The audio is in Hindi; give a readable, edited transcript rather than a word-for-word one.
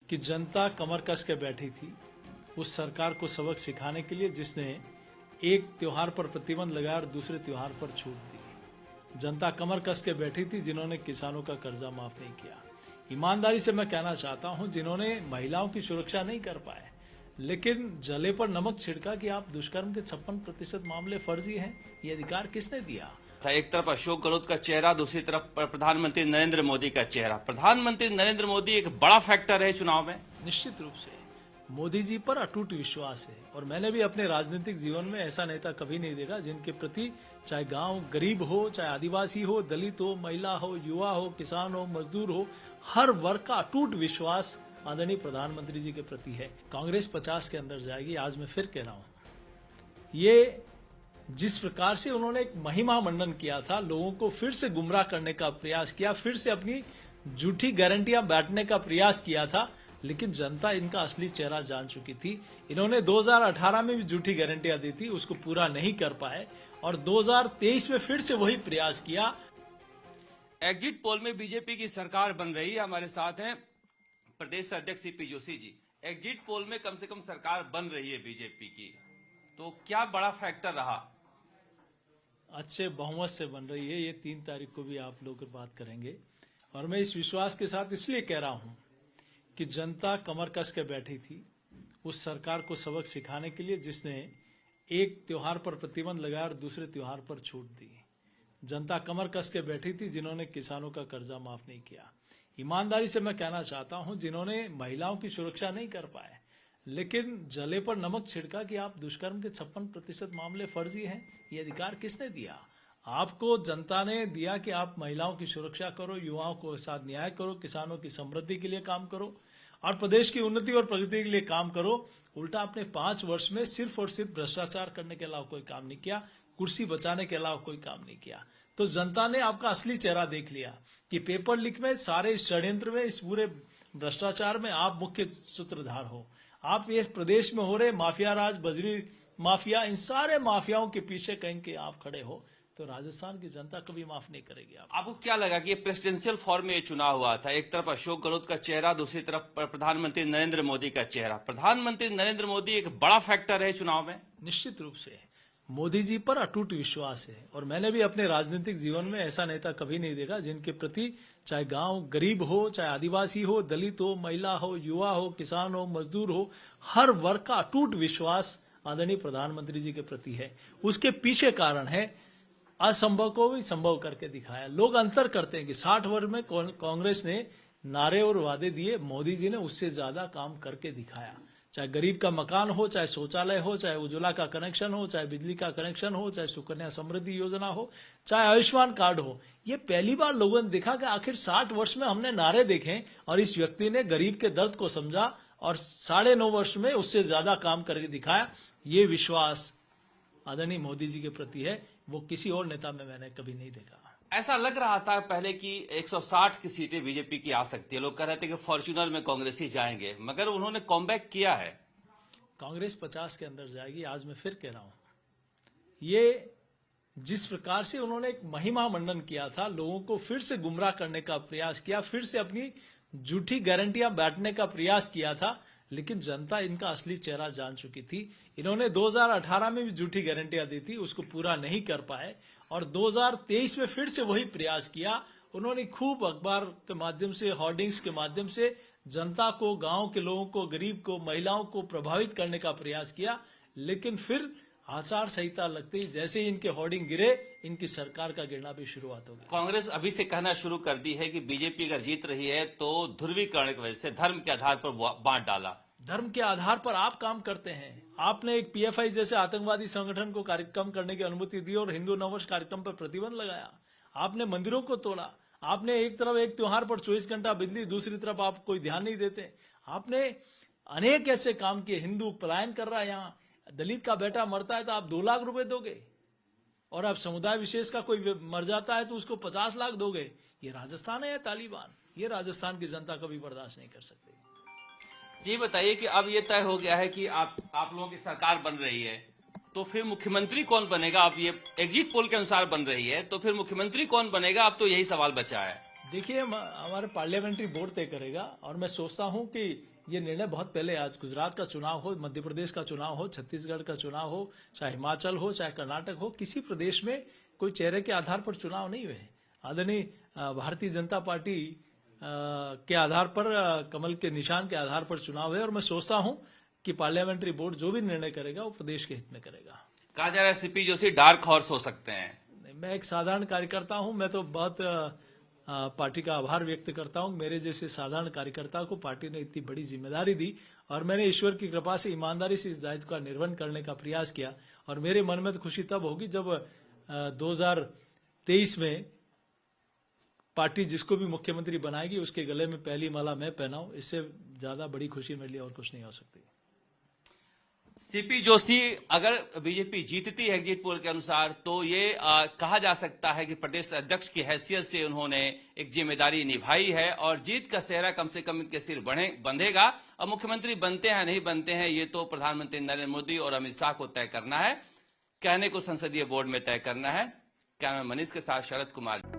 कि जनता कमर कस के बैठी थी उस सरकार को सबक सिखाने के लिए जिसने एक त्योहार पर प्रतिबंध लगाया और दूसरे त्योहार पर छूट दी। जनता कमर कस के बैठी थी जिन्होंने किसानों का कर्जा माफ नहीं किया। ईमानदारी से मैं कहना चाहता हूं, जिन्होंने महिलाओं की सुरक्षा नहीं कर पाए, लेकिन जले पर नमक छिड़का कि आप दुष्कर्म के 56% मामले फर्जी हैं, ये अधिकार किसने दिया? एक तरफ अशोक गहलोत का चेहरा, दूसरी तरफ प्रधानमंत्री नरेंद्र मोदी का चेहरा। प्रधानमंत्री नरेंद्र मोदी एक बड़ा फैक्टर है चुनाव में। निश्चित रूप से मोदी जी पर अटूट विश्वास है और मैंने भी अपने राजनीतिक जीवन में ऐसा नेता कभी नहीं देखा जिनके प्रति चाहे गांव गरीब हो, चाहे आदिवासी हो, दलित हो, महिला हो, युवा हो, किसान हो, मजदूर हो, हर वर्ग का अटूट विश्वास आदरणीय प्रधानमंत्री जी के प्रति है। कांग्रेस 50 के अंदर जाएगी। आज मैं फिर कह रहा हूं, ये जिस प्रकार से उन्होंने एक महिमा मंडन किया था, लोगों को फिर से गुमराह करने का प्रयास किया, फिर से अपनी झूठी गारंटियां बांटने का प्रयास किया था, लेकिन जनता इनका असली चेहरा जान चुकी थी। इन्होंने 2018 में भी झूठी गारंटियां दी थी, उसको पूरा नहीं कर पाए और 2023 में फिर से वही प्रयास किया। एग्जिट पोल में बीजेपी की सरकार बन रही है। हमारे साथ हैं प्रदेश अध्यक्ष CP Joshi ji. Exit poll में कम से कम सरकार बन रही है बीजेपी की, तो क्या बड़ा फैक्टर रहा? अच्छे बहुमत से बन रही है। ये 3 तारीख को भी आप लोग बात करेंगे और मैं इस विश्वास के साथ इसलिए कह रहा हूं कि जनता कमर कस के बैठी थी उस सरकार को सबक सिखाने के लिए जिसने एक त्योहार पर प्रतिबंध लगाया और दूसरे त्योहार पर छूट दी। जनता कमर कस के बैठी थी जिन्होंने किसानों का कर्जा माफ नहीं किया। ईमानदारी से मैं कहना चाहता हूं, जिन्होंने महिलाओं की सुरक्षा नहीं कर पाए, लेकिन जले पर नमक छिड़का कि आप दुष्कर्म के 56% मामले फर्जी हैं, ये अधिकार किसने दिया? आपको जनता ने दिया कि आप महिलाओं की सुरक्षा करो, युवाओं को साथ न्याय करो, किसानों की समृद्धि के लिए काम करो और प्रदेश की उन्नति और प्रगति के लिए काम करो। उल्टा आपने 5 वर्ष में सिर्फ और सिर्फ भ्रष्टाचार करने के अलावा कोई काम नहीं किया, कुर्सी बचाने के अलावा कोई काम नहीं किया। तो जनता ने आपका असली चेहरा देख लिया कि पेपर लीक में, सारे इस षड्यंत्र में, इस पूरे भ्रष्टाचार में आप मुख्य सूत्रधार हो। आप ये प्रदेश में हो रहे माफिया राज, बजरी माफिया, इन सारे माफियाओं के पीछे कहीं के आप खड़े हो, तो राजस्थान की जनता कभी माफ नहीं करेगी। आपको क्या लगा कि ये प्रेसिडेंशियल फॉर्म में ये चुनाव हुआ था? एक तरफ अशोक गहलोत का चेहरा, दूसरी तरफ प्रधानमंत्री नरेंद्र मोदी का चेहरा। प्रधानमंत्री नरेंद्र मोदी एक बड़ा फैक्टर है चुनाव में। निश्चित रूप से मोदी जी पर अटूट विश्वास है और मैंने भी अपने राजनीतिक जीवन में ऐसा नेता कभी नहीं देखा जिनके प्रति चाहे गांव गरीब हो, चाहे आदिवासी हो, दलित हो, महिला हो, युवा हो, किसान हो, मजदूर हो, हर वर्ग का अटूट विश्वास आदरणीय प्रधानमंत्री जी के प्रति है। उसके पीछे कारण है असंभव को भी संभव करके दिखाया। लोग अंतर करते हैं कि 60 वर्ष में कांग्रेस ने नारे और वादे दिए, मोदी जी ने उससे ज्यादा काम करके दिखाया। चाहे गरीब का मकान हो, चाहे शौचालय हो, चाहे उज्ज्वला का कनेक्शन हो, चाहे बिजली का कनेक्शन हो, चाहे सुकन्या समृद्धि योजना हो, चाहे आयुष्मान कार्ड हो। ये पहली बार लोगों ने देखा कि आखिर 60 वर्ष में हमने नारे देखे और इस व्यक्ति ने गरीब के दर्द को समझा और 9.5 वर्ष में उससे ज्यादा काम करके दिखाया। ये विश्वास आदरणीय मोदी जी के प्रति है, वो किसी और नेता में मैंने कभी नहीं देखा। ऐसा लग रहा था पहले कि 160 की सीटें बीजेपी की आ सकती है। लोग कह रहे थे कि फॉर्च्यूनर में कांग्रेसी जाएंगे, मगर उन्होंने कमबैक किया है। कांग्रेस 50 के अंदर जाएगी। आज मैं फिर कह रहा हूं, ये जिस प्रकार से उन्होंने एक महिमा मंडन किया था, लोगों को फिर से गुमराह करने का प्रयास किया, फिर से अपनी झूठी गारंटियां बांटने का प्रयास किया था, लेकिन जनता इनका असली चेहरा जान चुकी थी। इन्होंने 2018 में भी झूठी गारंटियां दी थी, उसको पूरा नहीं कर पाए और 2023 में फिर से वही प्रयास किया। उन्होंने खूब अखबार के माध्यम से, होर्डिंग्स के माध्यम से जनता को, गांव के लोगों को, गरीब को, महिलाओं को प्रभावित करने का प्रयास किया, लेकिन फिर आचार संहिता लगते ही जैसे ही इनके होर्डिंग गिरे, इनकी सरकार का गिरना भी शुरुआत हो गई। कांग्रेस अभी से कहना शुरू कर दी है कि बीजेपी अगर जीत रही है तो ध्रुवीकरण की वजह से, धर्म के आधार पर बांट डाला। धर्म के आधार पर आप काम करते हैं। आपने एक पीएफआई जैसे आतंकवादी संगठन को कार्यक्रम करने की अनुमति दी और हिंदू नववर्ष कार्यक्रम पर प्रतिबंध लगाया। आपने मंदिरों को तोड़ा। आपने एक तरफ एक त्योहार पर 24 घंटा बिजली, दूसरी तरफ आप कोई ध्यान नहीं देते। आपने अनेक ऐसे काम किए। हिंदू पलायन कर रहा है, यहाँ दलित का बेटा मरता है तो आप 2 लाख रुपए दोगे और अब समुदाय विशेष का कोई मर जाता है तो उसको 50 लाख दोगे। ये राजस्थान है या तालिबान? ये राजस्थान की जनता कभी बर्दाश्त नहीं कर सकती। ये बताइए कि अब ये तय हो गया है कि आप लोगों की सरकार बन रही है, तो फिर मुख्यमंत्री कौन बनेगा? अब ये एग्जिट पोल के अनुसार बन रही है, तो फिर मुख्यमंत्री कौन बनेगा? अब तो यही सवाल बचा है। देखिए, हमारे पार्लियामेंट्री बोर्ड तय करेगा और मैं सोचता हूं कि ये निर्णय बहुत पहले, आज गुजरात का चुनाव हो, मध्य प्रदेश का चुनाव हो, छत्तीसगढ़ का चुनाव हो, चाहे हिमाचल हो, चाहे कर्नाटक हो, किसी प्रदेश में कोई चेहरे के आधार पर चुनाव नहीं हुए। आदरणीय भारतीय जनता पार्टी के आधार पर, कमल के निशान के आधार पर चुनाव है, और मैं सोचता हूं कि पार्लियामेंट्री बोर्ड जो भी निर्णय करेगा वो प्रदेश के हित में करेगा। कहा जा रहा है सीपी जोशी डार्क हॉर्स हो सकते हैं। मैं एक साधारण कार्यकर्ता हूं, मैं तो बहुत पार्टी का आभार व्यक्त करता हूं। मेरे जैसे साधारण कार्यकर्ता को पार्टी ने इतनी बड़ी जिम्मेदारी दी, और मैंने ईश्वर की कृपा से ईमानदारी से इस दायित्व का निर्वहन करने का प्रयास किया। और मेरे मन में तो खुशी तब होगी जब 2023 में पार्टी जिसको भी मुख्यमंत्री बनाएगी उसके गले में पहली माला मैं पहनाऊं। इससे ज्यादा बड़ी खुशी मेरे लिए और कुछ नहीं हो सकती। सीपी जोशी, अगर बीजेपी जीतती है एग्जिट पोल के अनुसार, तो ये कहा जा सकता है कि प्रदेश अध्यक्ष की हैसियत से उन्होंने एक जिम्मेदारी निभाई है, और जीत का सेहरा कम से कम इनके सिर बंधेगा। अब मुख्यमंत्री बनते हैं नहीं बनते हैं, ये तो प्रधानमंत्री नरेंद्र मोदी और अमित शाह को तय करना है, कहने को संसदीय बोर्ड में तय करना है। कैमरा मनीष के साथ शरद कुमार।